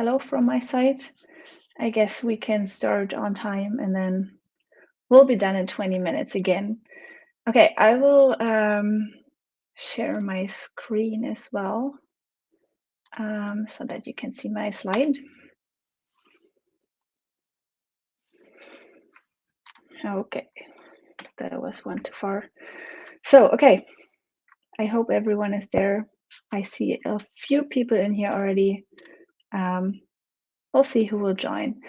hello from my side. I guess we can start on time and then we'll be done in 20 minutes again. Okay, I will share my screen as well so that you can see my slide. Okay, that was one too far. So, okay, I hope everyone is there. I see a few people in here already. We'll see who will join.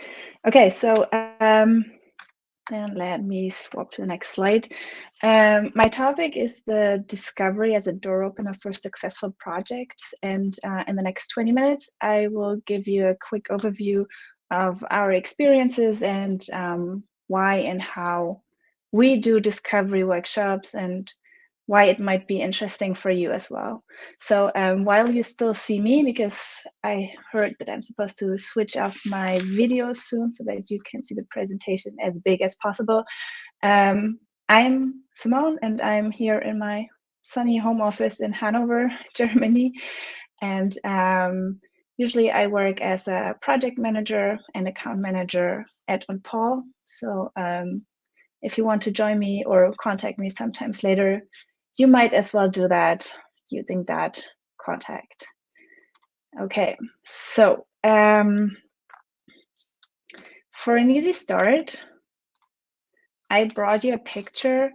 Okay, so and let me swap to the next slide. My topic is the discovery as a door opener for successful projects. And in the next 20 minutes, I will give you a quick overview of our experiences and why and how we do discovery workshops and why it might be interesting for you as well. So while you still see me, because I heard that I'm supposed to switch off my video soon so that you can see the presentation as big as possible. I'm Simone and I'm here in my sunny home office in Hanover, Germany. And usually I work as a project manager and account manager at Untitled. So if you want to join me or contact me sometimes later, you might as well do that using that contact. Okay, so for an easy start, I brought you a picture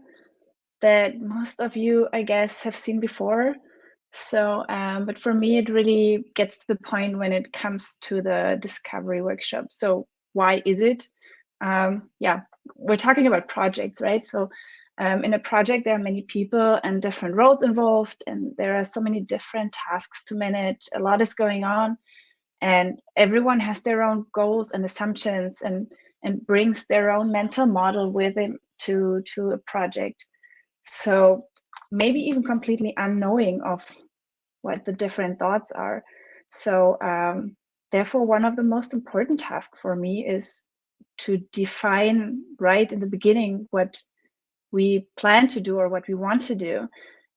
that most of you, I guess, have seen before. So, but for me, it really gets to the point when it comes to the discovery workshop. So why is it? Yeah, we're talking about projects, right? So in a project, there are many people and different roles involved, and there are so many different tasks to manage. A lot is going on, and everyone has their own goals and assumptions and brings their own mental model with them to a project. So maybe even completely unknowing of what the different thoughts are. So therefore, one of the most important tasks for me is to define right in the beginning what we plan to do or what we want to do,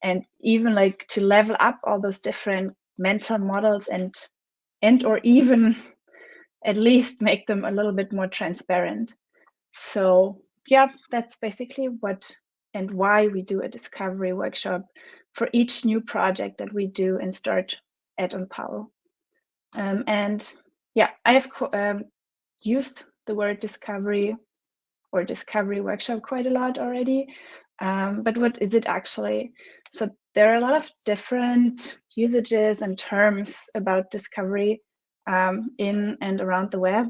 and even like to level up all those different mental models and or even at least make them a little bit more transparent. So yeah, that's basically what and why we do a discovery workshop for each new project that we do and start at Untitled. And yeah, I have used the word discovery or discovery workshop quite a lot already. But what is it actually? So there are a lot of different usages and terms about discovery in and around the web.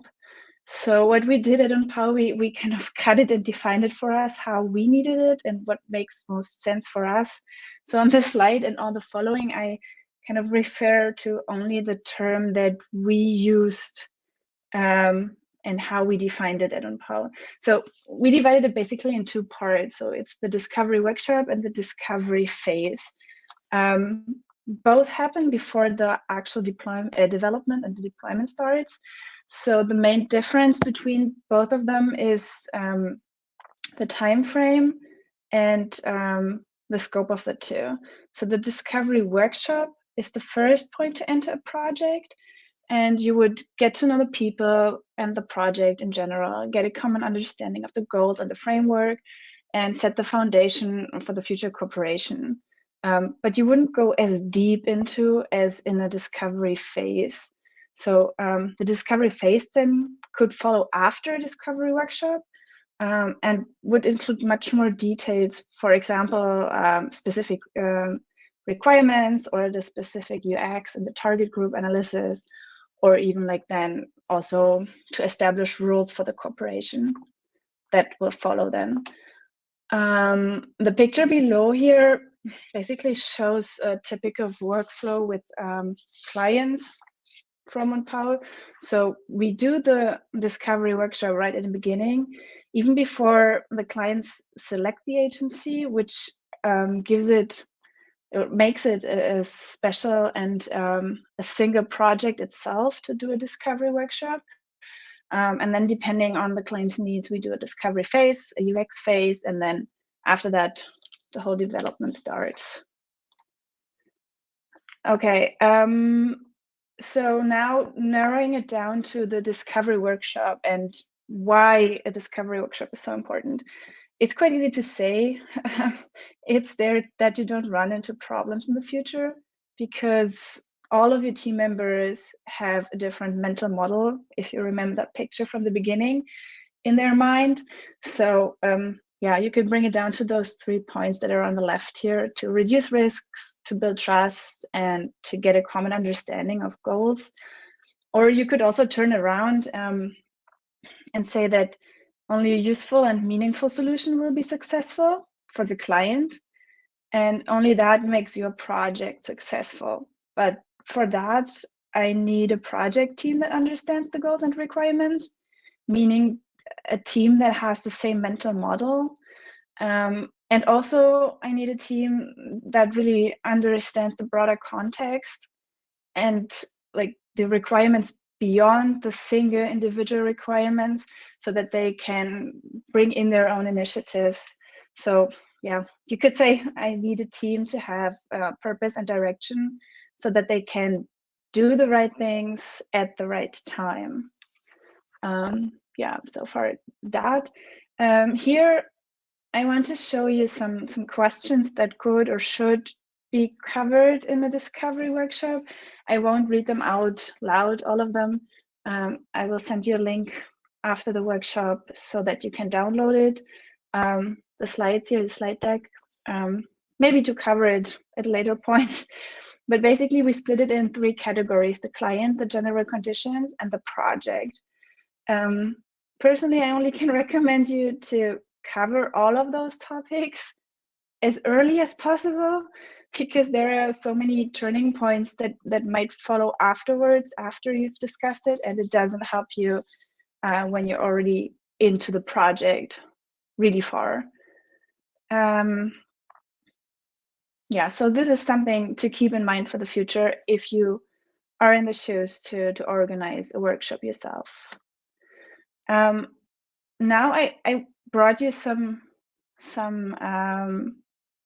So what we did at Untitled, we kind of cut it and defined it for us, how we needed it and what makes most sense for us. So on this slide and on the following, I kind of refer to only the term that we used and how we defined it at Untitled. So we divided it basically in two parts. So it's the discovery workshop and the discovery phase. Both happen before the actual development and the deployment starts. So the main difference between both of them is the time frame and the scope of the two. So the discovery workshop is the first point to enter a project, and you would get to know the people and the project in general, get a common understanding of the goals and the framework, and set the foundation for the future cooperation. But you wouldn't go as deep into as in a discovery phase. So the discovery phase then could follow after a discovery workshop and would include much more details, for example, specific requirements or the specific UX and the target group analysis, or even like then also to establish rules for the cooperation that will follow then. The picture below here basically shows a typical workflow with clients from Untitled. So we do the discovery workshop right at the beginning, even before the clients select the agency, which makes it a special and a single project itself to do a discovery workshop. And then depending on the client's needs, we do a discovery phase, a UX phase, and then after that, the whole development starts. Okay, So now narrowing it down to the discovery workshop and why a discovery workshop is so important. It's quite easy to say. It's there that you don't run into problems in the future, because all of your team members have a different mental model, if you remember that picture from the beginning, in their mind. So yeah, you could bring it down to those 3 points that are on the left here: to reduce risks, to build trust, and to get a common understanding of goals. Or you could also turn around and say that only a useful and meaningful solution will be successful for the client, and only that makes your project successful. But for that, I need a project team that understands the goals and requirements, meaning a team that has the same mental model. And also, I need a team that really understands the broader context and like the requirements beyond the single individual requirements, so that they can bring in their own initiatives. So yeah, you could say I need a team to have purpose and direction, so that they can do the right things at the right time. Yeah, so far that. Here I want to show you some questions that could or should be covered in a discovery workshop. I won't read them out loud, all of them. I will send you a link after the workshop so that you can download it. The slides here, the slide deck, maybe to cover it at a later point. But basically, we split it in 3 categories: the client, the general conditions, and the project. Personally, I only can recommend you to cover all of those topics as early as possible, because there are so many turning points that might follow afterwards, after you've discussed it, and it doesn't help you when you're already into the project really far. Yeah, so this is something to keep in mind for the future if you are in the shoes to organize a workshop yourself. Now I brought you some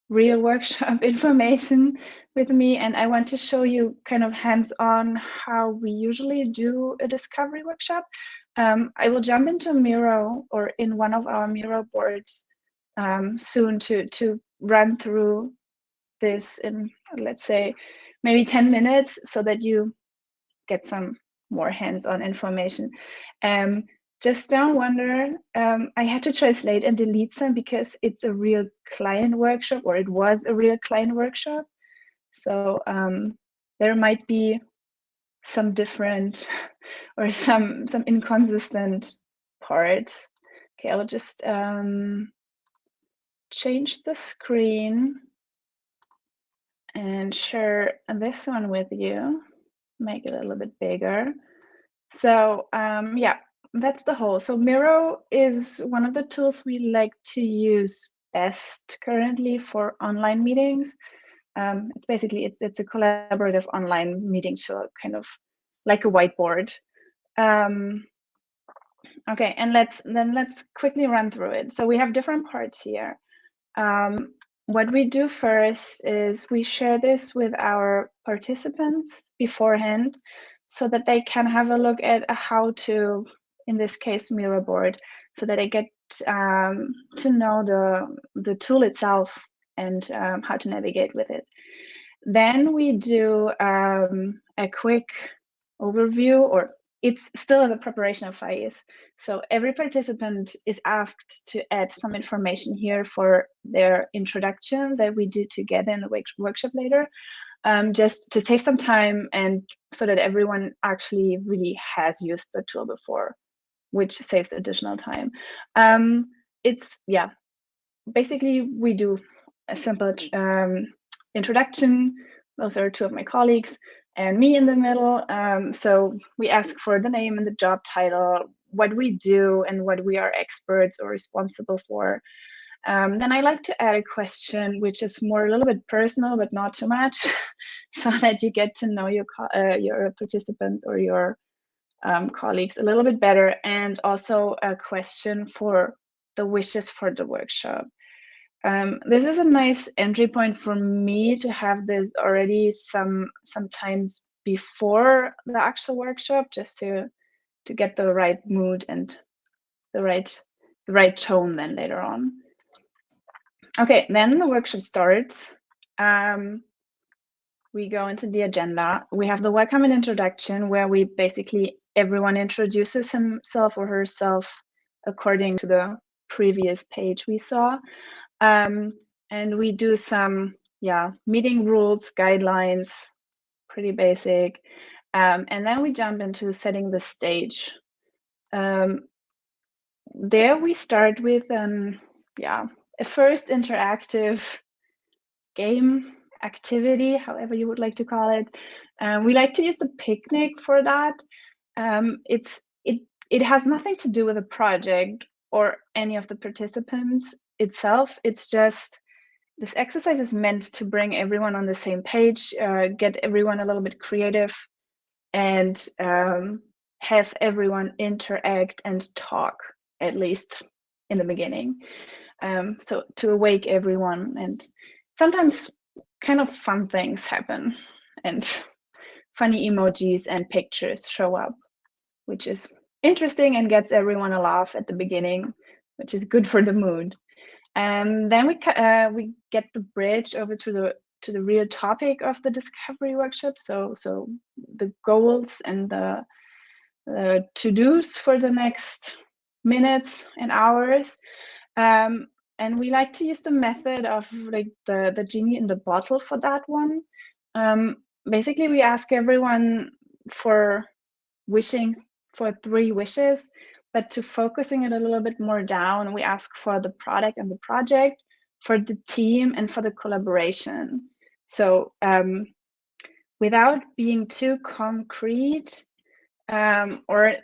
real workshop information with me, and I want to show you kind of hands-on how we usually do a discovery workshop. I will jump into Miro, or in one of our Miro boards soon, to run through this in, let's say, maybe 10 minutes, so that you get some more hands-on information. Just don't wonder, I had to translate and delete some because it's a real client workshop, or it was a real client workshop. So there might be some different or some inconsistent parts. Okay, I'll just change the screen and share this one with you, make it a little bit bigger. So yeah, that's the whole. So Miro is one of the tools we like to use best currently for online meetings. It's basically it's a collaborative online meeting tool, kind of like a whiteboard. Okay, and let's quickly run through it. So we have different parts here. What we do first is we share this with our participants beforehand, so that they can have a look at a how-to, in this case, Miro board, so that they get to know the tool itself and how to navigate with it. Then we do a quick overview, or it's still in the preparation phase. So every participant is asked to add some information here for their introduction that we do together in the workshop later, just to save some time, and so that everyone actually really has used the tool before, which saves additional time. It's, yeah, basically we do a simple introduction. Those are 2 of my colleagues and me in the middle. So we ask for the name and the job title, what we do and what we are experts or responsible for. Then I like to add a question which is more a little bit personal, but not too much, so that you get to know your participants or your colleagues a little bit better, and also a question for the wishes for the workshop. This is a nice entry point for me to have this already sometimes before the actual workshop, just to get the right mood and the right tone then later on. Okay, then the workshop starts. We go into the agenda. We have the welcome and introduction, where we basically everyone introduces himself or herself according to the previous page we saw. And we do some meeting rules, guidelines, pretty basic. And then we jump into setting the stage. There we start with a first interactive game activity, however you would like to call it. We like to use the picnic for that. It has nothing to do with the project or any of the participants itself. It's just this exercise is meant to bring everyone on the same page, get everyone a little bit creative, and have everyone interact and talk, at least in the beginning. So to awake everyone, and sometimes kind of fun things happen and funny emojis and pictures show up, which is interesting and gets everyone a laugh at the beginning, which is good for the mood. And then we get the bridge over to the real topic of the discovery workshop. So the goals and the to-dos for the next minutes and hours. And we like to use the method of like the genie in the bottle for that one. Basically, we ask everyone for wishing for 3 wishes, but to focusing it a little bit more down, we ask for the product and the project, for the team, and for the collaboration. So without being too concrete, or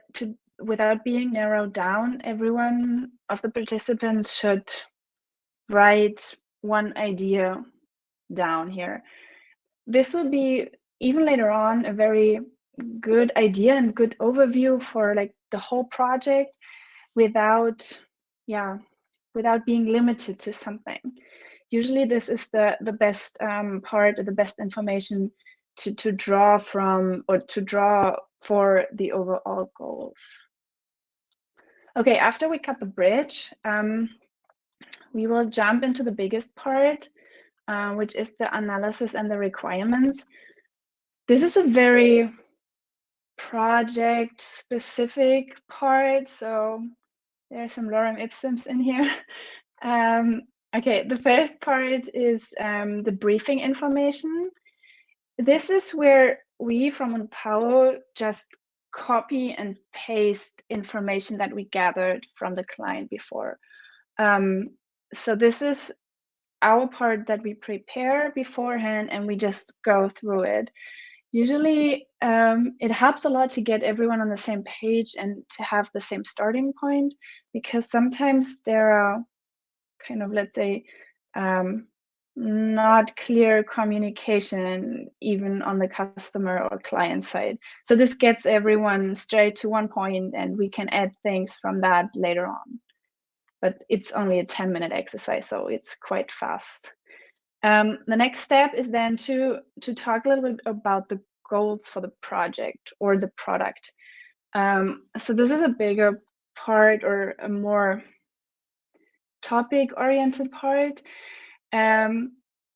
without being narrowed down, everyone of the participants should write one idea down here. This will be, even later on, a very good idea and good overview for like the whole project, without being limited to something. Usually this is the best part, or the best information to draw from, or to draw for the overall goals. Okay, after we cut the bridge, we will jump into the biggest part, which is the analysis and the requirements. This is a very project specific part, so there are some lorem ipsums in here. Okay, the first part is the briefing information. This is where we from Unpao just copy and paste information that we gathered from the client before. So this is our part that we prepare beforehand, and we just go through it. Usually it helps a lot to get everyone on the same page and to have the same starting point, because sometimes there are kind of, let's say, not clear communication even on the customer or client side. So this gets everyone straight to one point, and we can add things from that later on. But it's only a 10-minute exercise, so it's quite fast. The next step is then to talk a little bit about the goals for the project or the product. So this is a bigger part, or a more topic-oriented part.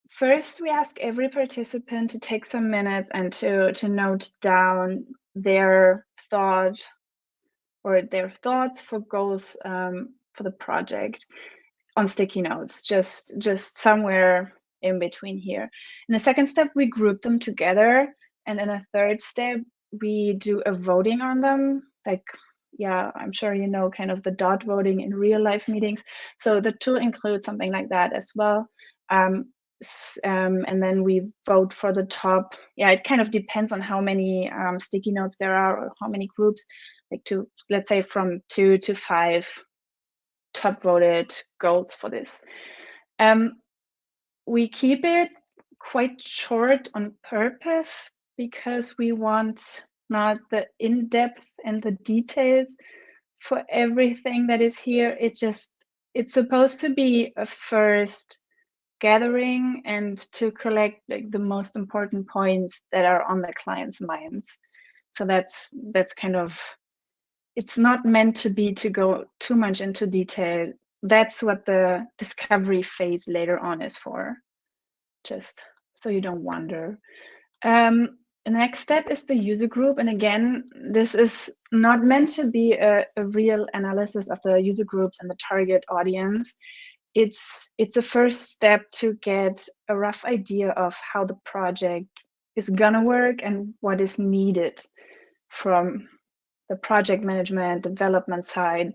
First, we ask every participant to take some minutes and to note down their thoughts for goals for the project on sticky notes, just somewhere in between here. In the second step, we group them together, and in a third step, we do a voting on them. Like, yeah, I'm sure you know kind of the dot voting in real life meetings. So the tool includes something like that as well. And then we vote for the top. Yeah, it kind of depends on how many sticky notes there are, or how many groups, like let's say from 2 to 5 top voted goals for this. We keep it quite short on purpose, because we want not the in-depth and the details for everything that is here. It's supposed to be a first gathering and to collect like the most important points that are on the client's minds. So that's kind of, it's not meant to be to go too much into detail. That's what the discovery phase later on is for, just so you don't wonder. The next step is the user group. And again, this is not meant to be a real analysis of the user groups and the target audience. It's a first step to get a rough idea of how the project is gonna work and what is needed from the project management, development side,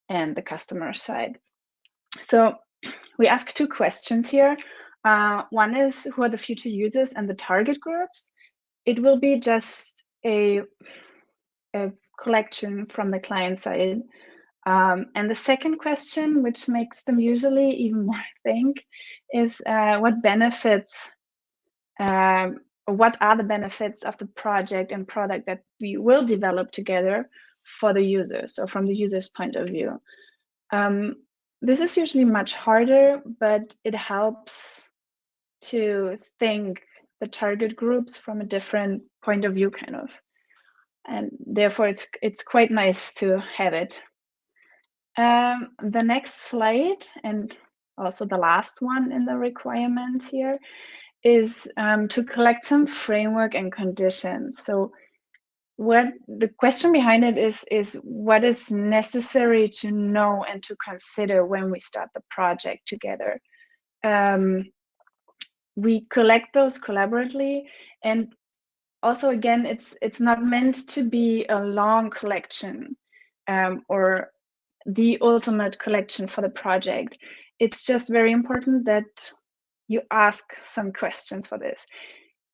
and the customer side. So we ask two questions here. One is, who are the future users and the target groups? It will be just a collection from the client side. And the second question, which makes them usually even more think, is what benefits, or what are the benefits of the project and product that we will develop together for the user, so from the user's point of view. This is usually much harder, but it helps to think the target groups from a different point of view, kind of. And therefore, it's quite nice to have it. The next slide, and also the last one in the requirements here, is to collect some framework and conditions. So what the question behind it is what is necessary to know and to consider when we start the project together. We collect those collaboratively, and also again, it's not meant to be a long collection or the ultimate collection for the project. It's just very important that you ask some questions for this.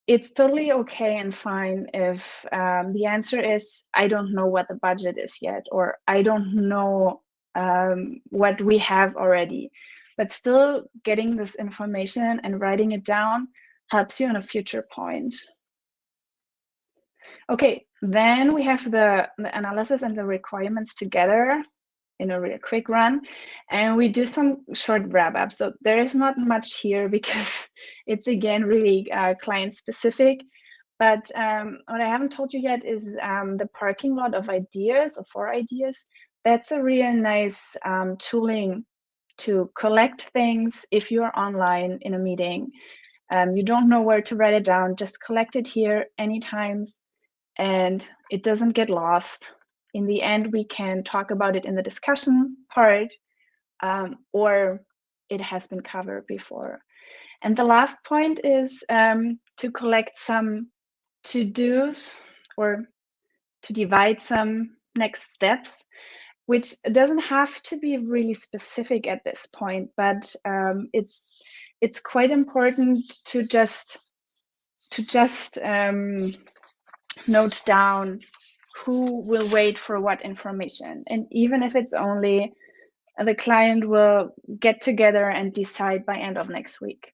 It's totally okay and fine if the answer is, I don't know what the budget is yet, or I don't know what we have already. But still, getting this information and writing it down helps you on a future point. Okay, then we have the analysis and the requirements together in a really quick run, and we do some short wrap-up. So there is not much here because it's again really client specific. But what I haven't told you yet is the parking lot of ideas, or 4 ideas. That's a real nice tooling to collect things if you're online in a meeting. You don't know where to write it down, just collect it here anytime, and it doesn't get lost. In the end, we can talk about it in the discussion part, or it has been covered before. And the last point is to collect some to-dos, or to divide some next steps, which doesn't have to be really specific at this point, but it's quite important to just note down who will wait for what information. And even if it's only the client will get together and decide by end of next week.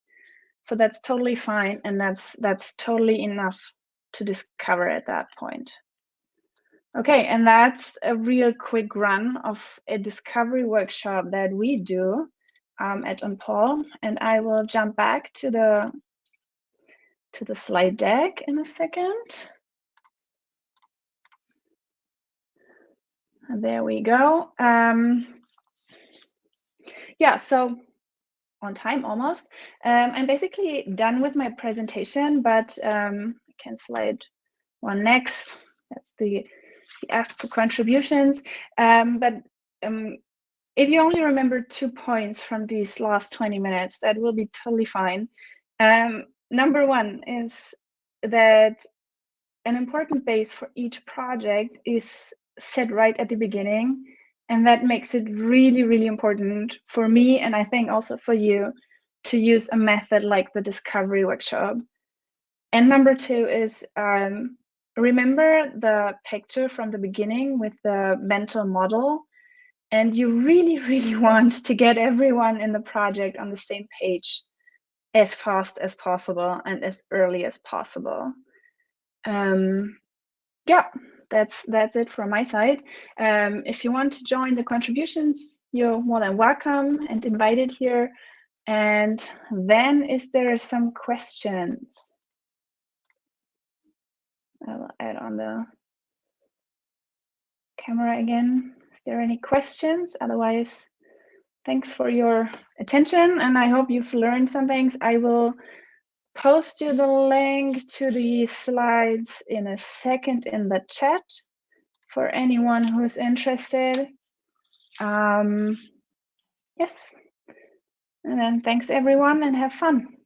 So that's totally fine, and that's totally enough to discover at that point. Okay, and that's a real quick run of a discovery workshop that we do at Untitled. And I will jump back to the slide deck in a second. And there we go. Yeah, so on time almost. I'm basically done with my presentation, but I can slide one next. That's the ask for contributions. But if you only remember 2 points from these last 20 minutes, that will be totally fine. Number one is that an important base for each project is set right at the beginning. And that makes it really, really important for me, and I think also for you, to use a method like the discovery workshop. And number two is remember the picture from the beginning with the mental model. And you really, really want to get everyone in the project on the same page as fast as possible and as early as possible. Yeah, that's it from my side. If you want to join the contributions, you're more than welcome and invited here. And then, is there some questions? I'll add on the camera again. Is there any questions? Otherwise, thanks for your attention, and I hope you've learned some things. I will post you the link to the slides in a second in the chat for anyone who's interested. Yes. And then thanks everyone, and have fun.